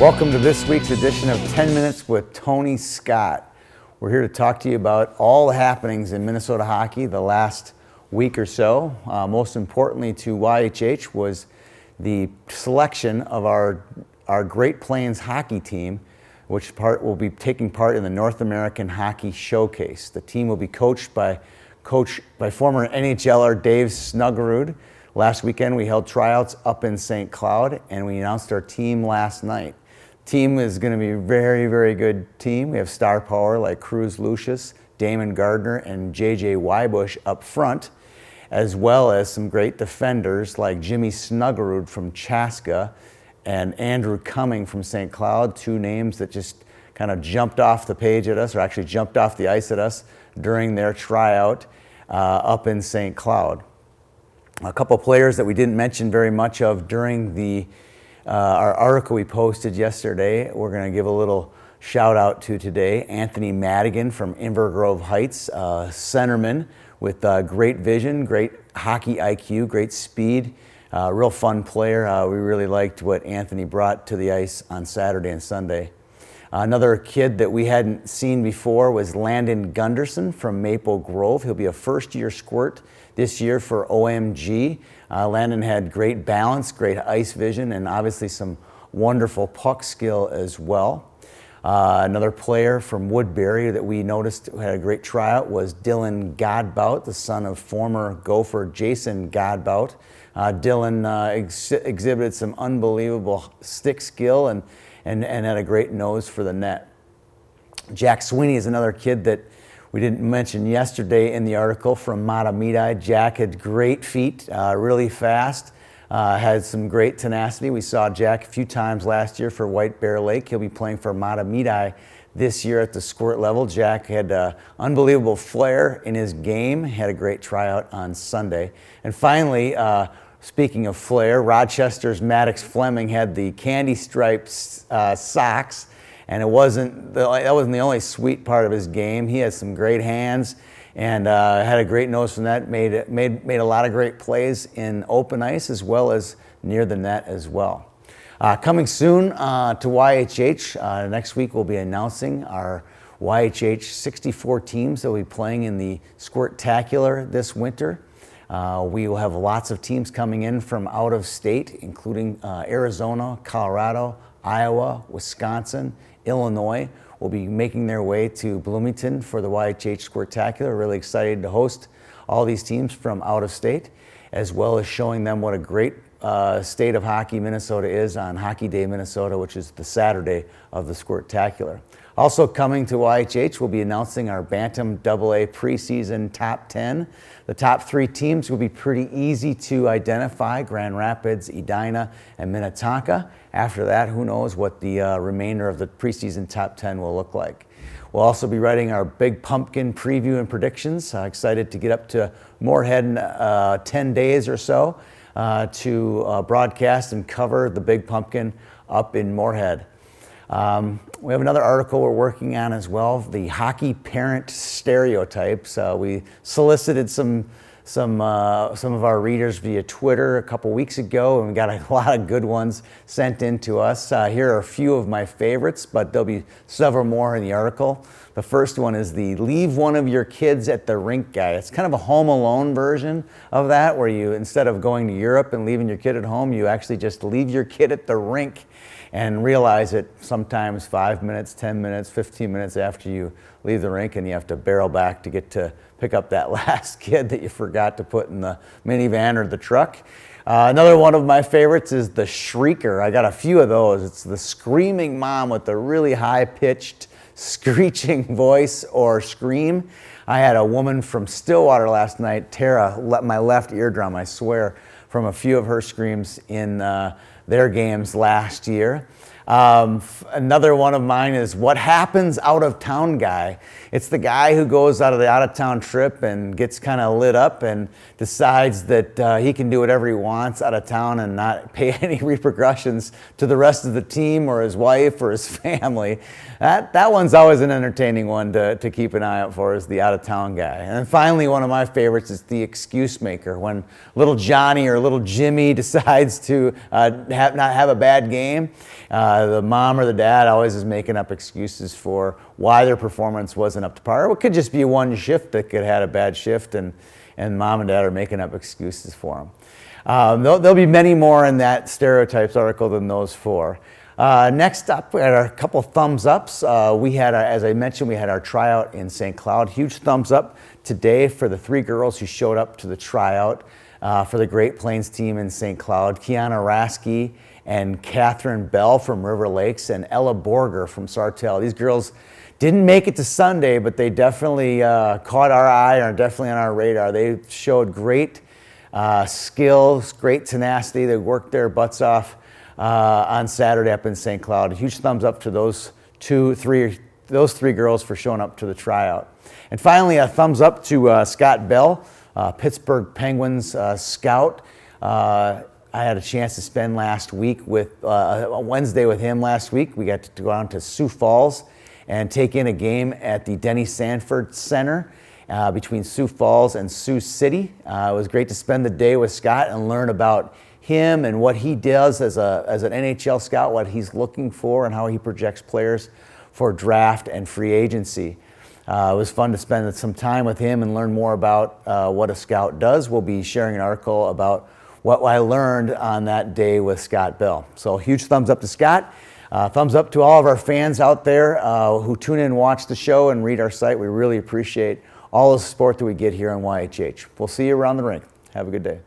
Welcome to this week's edition of 10 Minutes with Tony Scott. We're here to talk to you about all the happenings in Minnesota hockey the last week or so. Most importantly to YHH was the selection of our Great Plains hockey team, which will be taking part in the North American Hockey Showcase. The team will be coached by former NHLer Dave Snuggerud. Last weekend we held tryouts up in St. Cloud and we announced our team last night. Team is going to be a very, very good team. We have star power like Cruz Lucius, Damon Gardner, and JJ Wybush up front, as well as some great defenders like Jimmy Snuggerud from Chaska and Andrew Cumming from St. Cloud, two names that just kind of jumped off the page at us, or actually jumped off the ice at us during their tryout up in St. Cloud. A couple players that we didn't mention very much of during our article we posted yesterday, we're going to give a little shout out to today. Anthony Madigan from Inver Grove Heights, centerman with great vision, great hockey IQ, great speed, real fun player. We really liked what Anthony brought to the ice on Saturday and Sunday. Another kid that we hadn't seen before was Landon Gunderson from Maple Grove. He'll be a first-year squirt this year for OMG. Landon had great balance, great ice vision, and obviously some wonderful puck skill as well. Another player from Woodbury that we noticed had a great tryout was Dylan Godbout, the son of former Gopher Jason Godbout. Dylan exhibited some unbelievable stick skill and had a great nose for the net. Jack Sweeney is another kid that we didn't mention yesterday in the article from Matamidi. Jack had great feet, really fast, had some great tenacity. We saw Jack a few times last year for White Bear Lake. He'll be playing for Matamidi this year at the squirt level. Jack had unbelievable flair in his game, had a great tryout on Sunday. And finally, speaking of flair, Rochester's Maddox Fleming had the candy striped socks, and that wasn't the only sweet part of his game. He had some great hands and had a great nose from that. Made a lot of great plays in open ice as well as near the net as well. Coming soon to YHH, next week we'll be announcing our YHH 64 teams that will be playing in the Squirtacular this winter. We will have lots of teams coming in from out of state, including Arizona, Colorado, Iowa, Wisconsin, Illinois will be making their way to Bloomington for the YHH Squirtacular. Really excited to host all these teams from out of state, as well as showing them what a great state of hockey Minnesota is on Hockey Day Minnesota, which is the Saturday of the Squirtacular. Also coming to YHH, we'll be announcing our Bantam AA preseason top 10. The top 3 teams will be pretty easy to identify: Grand Rapids, Edina, and Minnetonka. After that, who knows what the remainder of the preseason top 10 will look like. We'll also be writing our Big Pumpkin preview and predictions. Excited to get up to Moorhead in 10 days or so to broadcast and cover the Big Pumpkin up in Moorhead. We have another article we're working on as well, the hockey parent stereotypes. We solicited some of our readers via Twitter a couple weeks ago, and we got a lot of good ones sent in to us. Here are a few of my favorites, but there'll be several more in the article. The first one is the leave one of your kids at the rink guy. It's kind of a Home Alone version of that, where you, instead of going to Europe and leaving your kid at home, you actually just leave your kid at the rink and realize it sometimes 5 minutes, 10 minutes, 15 minutes after you leave the rink, and you have to barrel back to get to pick up that last kid that you forgot to put in the minivan or the truck. Another one of my favorites is the shrieker. I got a few of those. It's the screaming mom with the really high-pitched, screeching voice or scream. I had a woman from Stillwater last night, Tara, my left eardrum, I swear, from a few of her screams in their games last year. Another one of mine is what happens out of town guy. It's the guy who goes out of the out of town trip and gets kind of lit up and decides that he can do whatever he wants out of town and not pay any repercussions to the rest of the team or his wife or his family. That one's always an entertaining one to keep an eye out for, is the out of town guy. And then finally, one of my favorites is the excuse maker. When little Johnny or little Jimmy decides to not have a bad game, The mom or the dad always is making up excuses for why their performance wasn't up to par. It could just be one shift that could have had a bad shift, and mom and dad are making up excuses for them. There'll be many more in that stereotypes article than those four. Next up, we had a couple thumbs ups. We had, as I mentioned, we had our tryout in St. Cloud. Huge thumbs up today for the 3 girls who showed up to the tryout for the Great Plains team in St. Cloud. Kiana Rasky and Catherine Bell from River Lakes and Ella Borger from Sartell. These girls didn't make it to Sunday, but they definitely caught our eye and are definitely on our radar. They showed great skills, great tenacity. They worked their butts off on Saturday up in St. Cloud. A huge thumbs up to those three girls for showing up to the tryout. And finally, a thumbs up to Scott Bell, Pittsburgh Penguins scout. I had a chance to spend last week with a Wednesday with him last week. We got to go down to Sioux Falls and take in a game at the Denny Sanford Center between Sioux Falls and Sioux City. It was great to spend the day with Scott and learn about him and what he does as an NHL scout, what he's looking for, and how he projects players for draft and free agency. It was fun to spend some time with him and learn more about what a scout does. We'll be sharing an article about what I learned on that day with Scott Bell. So huge thumbs up to Scott. Thumbs up to all of our fans out there who tune in and watch the show and read our site. We really appreciate all the support that we get here on YHH. We'll see you around the rink. Have a good day.